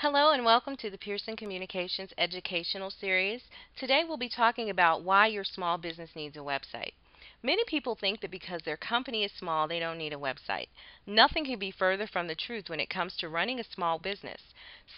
Hello and welcome to the Pearson Communications Educational Series. Today we'll be talking about why your small business needs a website. Many people think that because their company is small, they don't need a website. Nothing can be further from the truth when it comes to running a small business.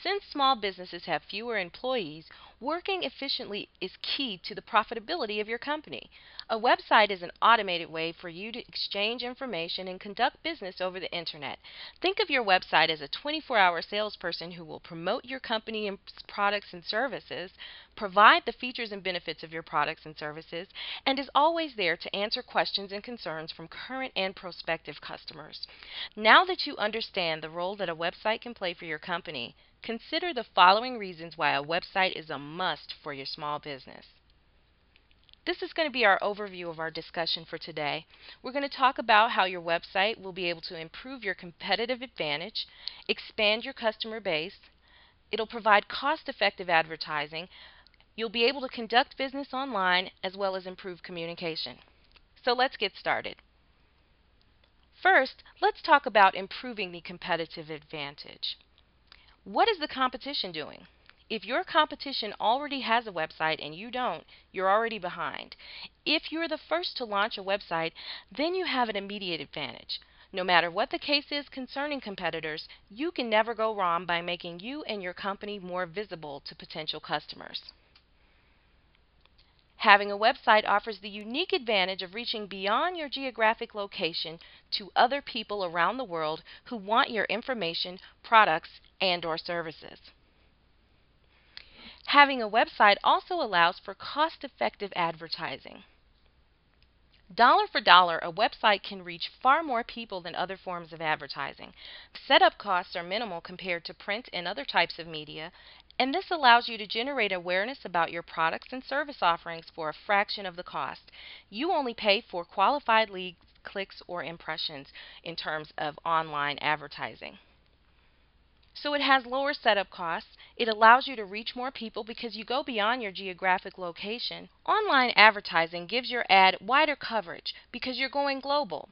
Since small businesses have fewer employees, working efficiently is key to the profitability of your company. A website is an automated way for you to exchange information and conduct business over the internet. Think of your website as a 24-hour salesperson who will promote your company and products and services, provide the features and benefits of your products and services, and is always there to answer questions and concerns from current and prospective customers. Now that you understand the role that a website can play for your company, consider the following reasons why a website is a must for your small business. This is going to be our overview of our discussion for today. We're going to talk about how your website will be able to improve your competitive advantage, expand your customer base, it'll provide cost-effective advertising, you'll be able to conduct business online, as well as improve communication. So let's get started. First, let's talk about improving the competitive advantage. What is the competition doing? If your competition already has a website and you don't, you're already behind. If you're the first to launch a website, then you have an immediate advantage. No matter what the case is concerning competitors, you can never go wrong by making you and your company more visible to potential customers. Having a website offers the unique advantage of reaching beyond your geographic location to other people around the world who want your information, products, and/or services. Having a website also allows for cost-effective advertising. Dollar for dollar, a website can reach far more people than other forms of advertising. Setup costs are minimal compared to print and other types of media, and this allows you to generate awareness about your products and service offerings for a fraction of the cost. You only pay for qualified leads, clicks, or impressions in terms of online advertising. So it has lower setup costs. It allows you to reach more people because you go beyond your geographic location. Online advertising gives your ad wider coverage because you're going global.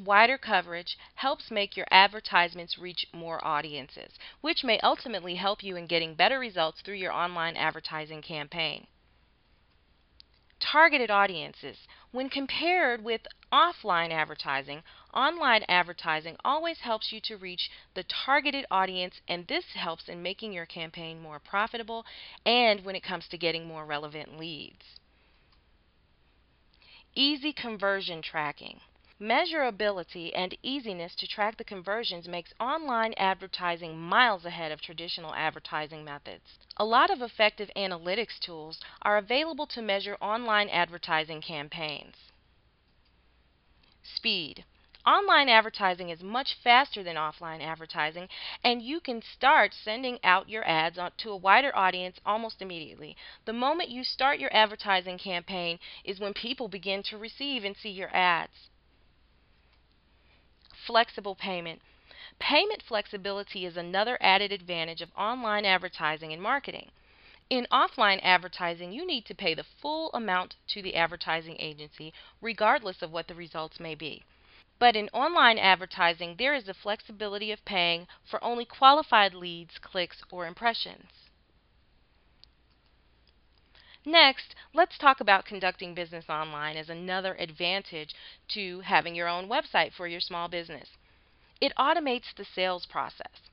Wider coverage helps make your advertisements reach more audiences, which may ultimately help you in getting better results through your online advertising campaign. Targeted audiences. When compared with offline advertising, online advertising always helps you to reach the targeted audience, and this helps in making your campaign more profitable and when it comes to getting more relevant leads. Easy conversion tracking. Measurability and easiness to track the conversions makes online advertising miles ahead of traditional advertising methods. A lot of effective analytics tools are available to measure online advertising campaigns. Speed. Online advertising is much faster than offline advertising, and you can start sending out your ads to a wider audience almost immediately. The moment you start your advertising campaign is when people begin to receive and see your ads. Flexible payment. Payment flexibility is another added advantage of online advertising and marketing. In offline advertising, you need to pay the full amount to the advertising agency, regardless of what the results may be. But in online advertising, there is the flexibility of paying for only qualified leads, clicks, or impressions. Next, let's talk about conducting business online as another advantage to having your own website for your small business. It automates the sales process.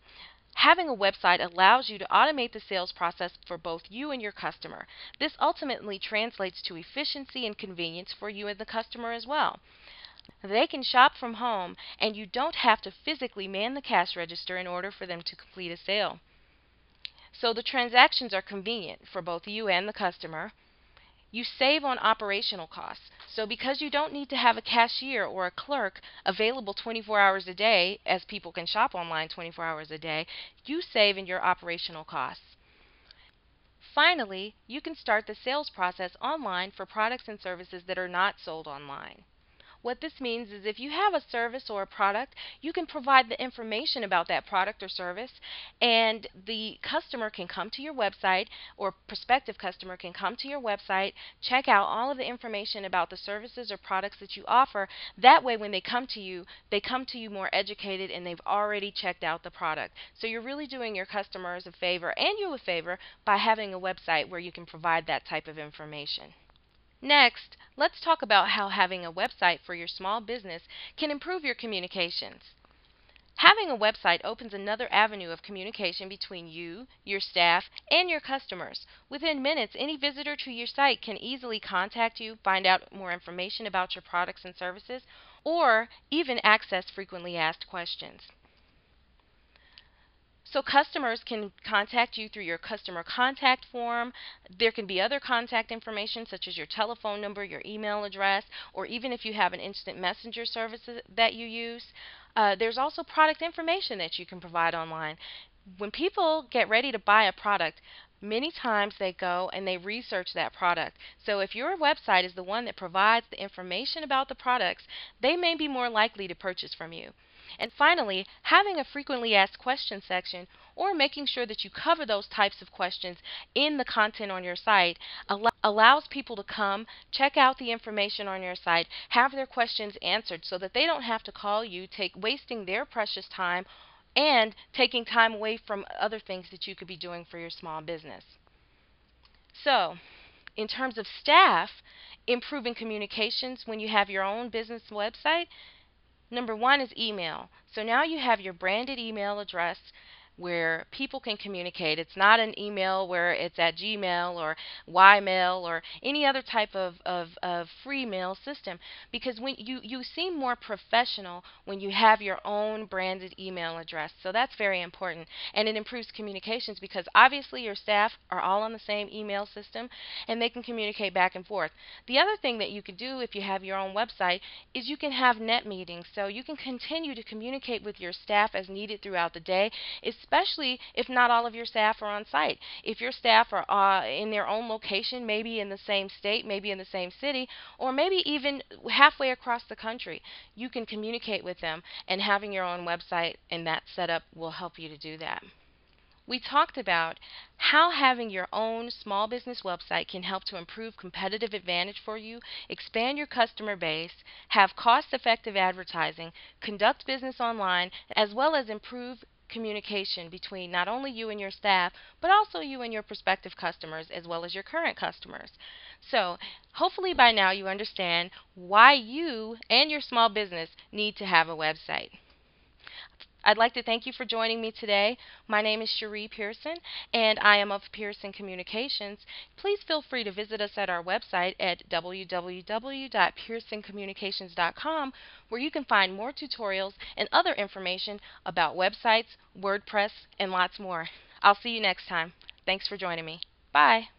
Having a website allows you to automate the sales process for both you and your customer. This ultimately translates to efficiency and convenience for you and the customer as well. They can shop from home, and you don't have to physically man the cash register in order for them to complete a sale. So the transactions are convenient for both you and the customer. You save on operational costs. So because you don't need to have a cashier or a clerk available 24 hours a day, as people can shop online 24 hours a day, you save in your operational costs. Finally, you can start the sales process online for products and services that are not sold online. What this means is if you have a service or a product, you can provide the information about that product or service, and the customer can come to your website, or prospective customer can come to your website, check out all of the information about the services or products that you offer. That way, when they come to you more educated and they've already checked out the product. So you're really doing your customers a favor and you a favor by having a website where you can provide that type of information. Next, let's talk about how having a website for your small business can improve your communications. Having a website opens another avenue of communication between you, your staff, and your customers. Within minutes, any visitor to your site can easily contact you, find out more information about your products and services, or even access frequently asked questions. So customers can contact you through your customer contact form. There can be other contact information such as your telephone number, your email address, or even if you have an instant messenger service that you use. There's also product information that you can provide online. When people get ready to buy a product, many times they go and they research that product. So if your website is the one that provides the information about the products, they may be more likely to purchase from you. And finally, having a frequently asked questions section, or making sure that you cover those types of questions in the content on your site, allows people to come, check out the information on your site, have their questions answered so that they don't have to call you, wasting their precious time and taking time away from other things that you could be doing for your small business. So, in terms of staff, improving communications when you have your own business website, number one is email. So now you have your branded email address where people can communicate. It's not an email where it's at Gmail or Ymail or any other type of free mail system, because when you seem more professional when you have your own branded email address. So that's very important, and it improves communications because obviously your staff are all on the same email system and they can communicate back and forth. The other thing that you could do if you have your own website is you can have net meetings, so you can continue to communicate with your staff as needed throughout the day, especially if not all of your staff are on site. If your staff are in their own location, maybe in the same state, maybe in the same city, or maybe even halfway across the country, you can communicate with them, and having your own website and that setup will help you to do that. We talked about how having your own small business website can help to improve competitive advantage for you, expand your customer base, have cost-effective advertising, conduct business online, as well as improve communication between not only you and your staff, but also you and your prospective customers, as well as your current customers. So, hopefully by now you understand why you and your small business need to have a website. I'd like to thank you for joining me today. My name is Cherie Pearson, and I am of Pearson Communications. Please feel free to visit us at our website at www.pearsoncommunications.com, where you can find more tutorials and other information about websites, WordPress, and lots more. I'll see you next time. Thanks for joining me. Bye.